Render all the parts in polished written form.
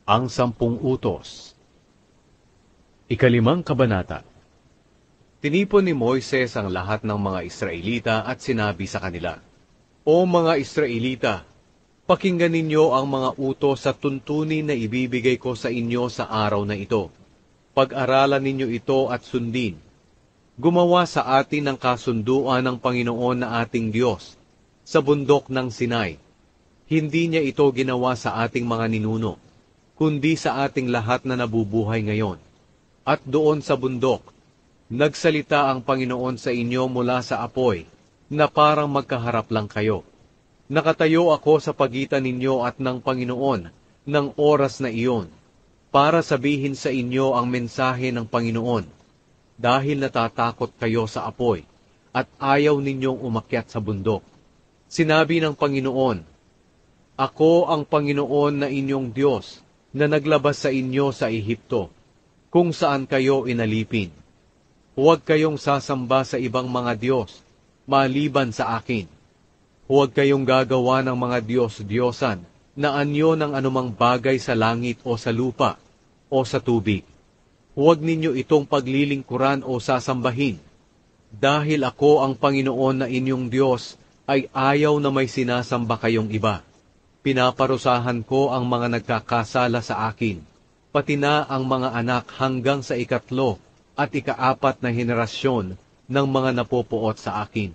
Ang 10 Utos. Ikalimang kabanata. Tinipon ni Moises ang lahat ng mga Israelita at sinabi sa kanila, O mga Israelita, pakinggan ninyo ang mga utos at tuntunin na ibibigay ko sa inyo sa araw na ito. Pag-aralan ninyo ito at sundin. Gumawa sa atin ng kasunduan ng Panginoon na ating Diyos sa bundok ng Sinai. Hindi niya ito ginawa sa ating mga ninuno, kundi sa ating lahat na nabubuhay ngayon. At doon sa bundok, nagsalita ang Panginoon sa inyo mula sa apoy, na parang magkaharap lang kayo. Nakatayo ako sa pagitan ninyo at ng Panginoon ng oras na iyon, para sabihin sa inyo ang mensahe ng Panginoon, dahil natatakot kayo sa apoy, at ayaw ninyong umakyat sa bundok. Sinabi ng Panginoon, Ako ang Panginoon na inyong Diyos, na naglabas sa inyo sa Ehipto, kung saan kayo inalipin. Huwag kayong sasamba sa ibang mga Diyos, maliban sa akin. Huwag kayong gagawa ng mga Diyos-Diyosan, na anyo ng anumang bagay sa langit o sa lupa, o sa tubig. Huwag ninyo itong paglilingkuran o sasambahin, dahil ako ang Panginoon na inyong Diyos, ay ayaw na may sinasamba kayong iba. Pinaparusahan ko ang mga nagkakasala sa akin, pati na ang mga anak hanggang sa 3 at 4 na henerasyon ng mga napopuot sa akin.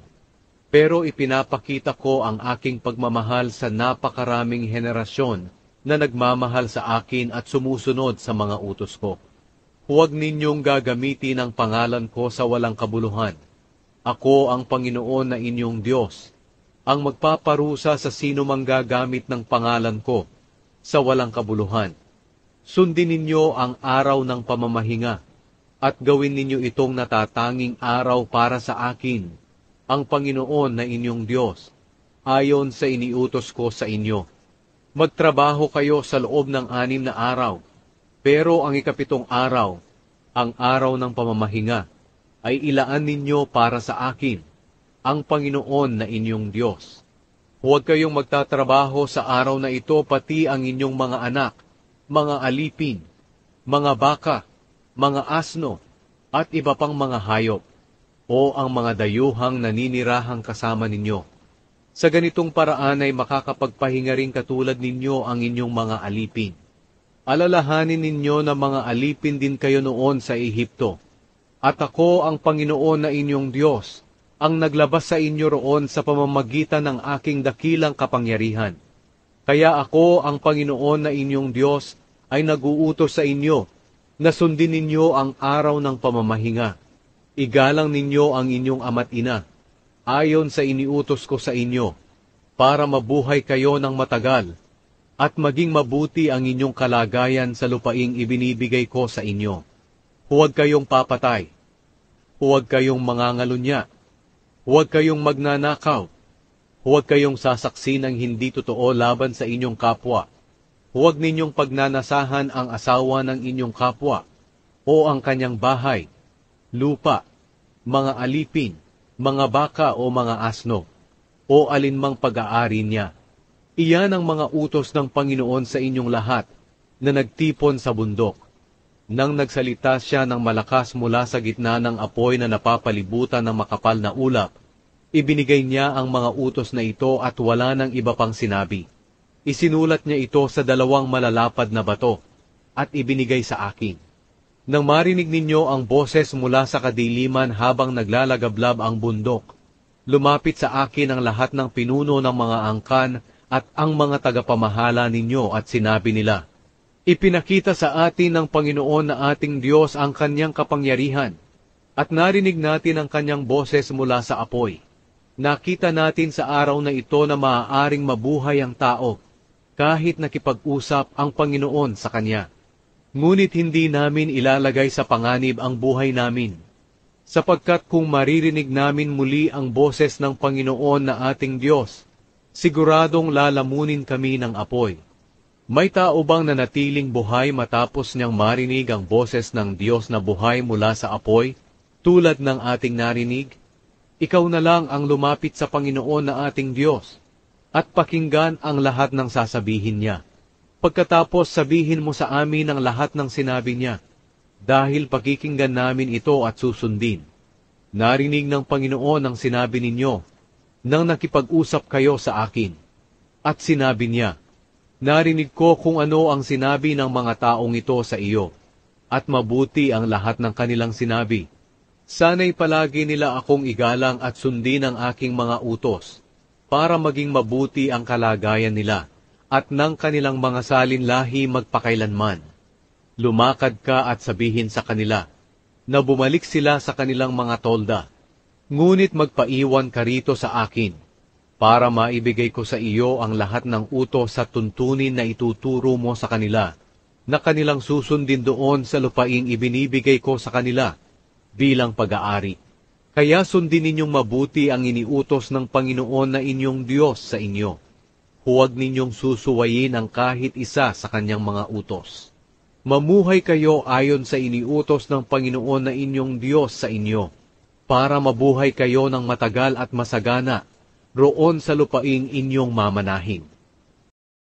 Pero ipinapakita ko ang aking pagmamahal sa napakaraming henerasyon na nagmamahal sa akin at sumusunod sa mga utos ko. Huwag ninyong gagamitin ang pangalan ko sa walang kabuluhan. Ako ang Panginoon na inyong Diyos, ang magpaparusa sa sino mang gagamit ng pangalan ko sa walang kabuluhan. Sundin ninyo ang araw ng pamamahinga, at gawin ninyo itong natatanging araw para sa akin, ang Panginoon na inyong Diyos, ayon sa iniutos ko sa inyo. Magtrabaho kayo sa loob ng 6 na araw, pero ang 7 araw, ang araw ng pamamahinga, ay ilaan ninyo para sa akin, ang Panginoon na inyong Diyos. Huwag kayong magtatrabaho sa araw na ito pati ang inyong mga anak, mga alipin, mga baka, mga asno, at iba pang mga hayop, o ang mga dayuhang naninirahang kasama ninyo. Sa ganitong paraan ay makakapagpahinga rin katulad ninyo ang inyong mga alipin. Alalahanin ninyo na mga alipin din kayo noon sa Ehipto, at ako ang Panginoon na inyong Diyos, ang naglabas sa inyo roon sa pamamagitan ng aking dakilang kapangyarihan. Kaya ako ang Panginoon na inyong Diyos ay nag-uutos sa inyo na sundin ninyo ang araw ng pamamahinga. Igalang ninyo ang inyong ama't ina, ayon sa iniutos ko sa inyo, para mabuhay kayo ng matagal, at maging mabuti ang inyong kalagayan sa lupaing ibinibigay ko sa inyo. Huwag kayong papatay. Huwag kayong mangangalunya. Huwag kayong magnanakaw. Huwag kayong sasaksi ng hindi totoo laban sa inyong kapwa. Huwag ninyong pagnanasahan ang asawa ng inyong kapwa, o ang kanyang bahay, lupa, mga alipin, mga baka o mga asno, o alinmang pag-aari niya. Iyan ang mga utos ng Panginoon sa inyong lahat na nagtipon sa bundok. Nang nagsalita siya ng malakas mula sa gitna ng apoy na napapalibutan ng makapal na ulap, ibinigay niya ang mga utos na ito at wala nang iba pang sinabi. Isinulat niya ito sa 2 malalapad na bato at ibinigay sa akin. Nang marinig ninyo ang boses mula sa kadiliman habang naglalagablab ang bundok, lumapit sa akin ang lahat ng pinuno ng mga angkan at ang mga tagapamahala ninyo at sinabi nila, Ipinakita sa atin ng Panginoon na ating Diyos ang kanyang kapangyarihan, at narinig natin ang kanyang boses mula sa apoy. Nakita natin sa araw na ito na maaaring mabuhay ang tao, kahit nakipag-usap ang Panginoon sa kanya. Ngunit hindi namin ilalagay sa panganib ang buhay namin, sapagkat kung maririnig namin muli ang boses ng Panginoon na ating Diyos, siguradong lalamunin kami ng apoy. May tao bang nanatiling buhay matapos niyang marinig ang boses ng Diyos na buhay mula sa apoy, tulad ng ating narinig? Ikaw na lang ang lumapit sa Panginoon na ating Diyos, at pakinggan ang lahat ng sasabihin niya. Pagkatapos sabihin mo sa amin ang lahat ng sinabi niya, dahil pakikinggan namin ito at susundin. Narinig ng Panginoon ang sinabi ninyo, nang nakipag-usap kayo sa akin. At sinabi niya, narinig ko kung ano ang sinabi ng mga taong ito sa iyo, at mabuti ang lahat ng kanilang sinabi. Sana'y palagi nila akong igalang at sundin ang aking mga utos, para maging mabuti ang kalagayan nila, at ng kanilang mga salinlahi magpakailanman. Lumakad ka at sabihin sa kanila, na bumalik sila sa kanilang mga tolda, ngunit magpaiwan ka rito sa akin, para maibigay ko sa iyo ang lahat ng utos sa tuntunin na ituturo mo sa kanila, na kanilang susundin doon sa lupaing ibinibigay ko sa kanila, bilang pag-aari. Kaya sundin ninyong mabuti ang iniutos ng Panginoon na inyong Diyos sa inyo. Huwag ninyong susuwayin ang kahit isa sa kanyang mga utos. Mamuhay kayo ayon sa iniutos ng Panginoon na inyong Diyos sa inyo, para mabuhay kayo ng matagal at masagana, roon sa lupaing inyong mamanahin.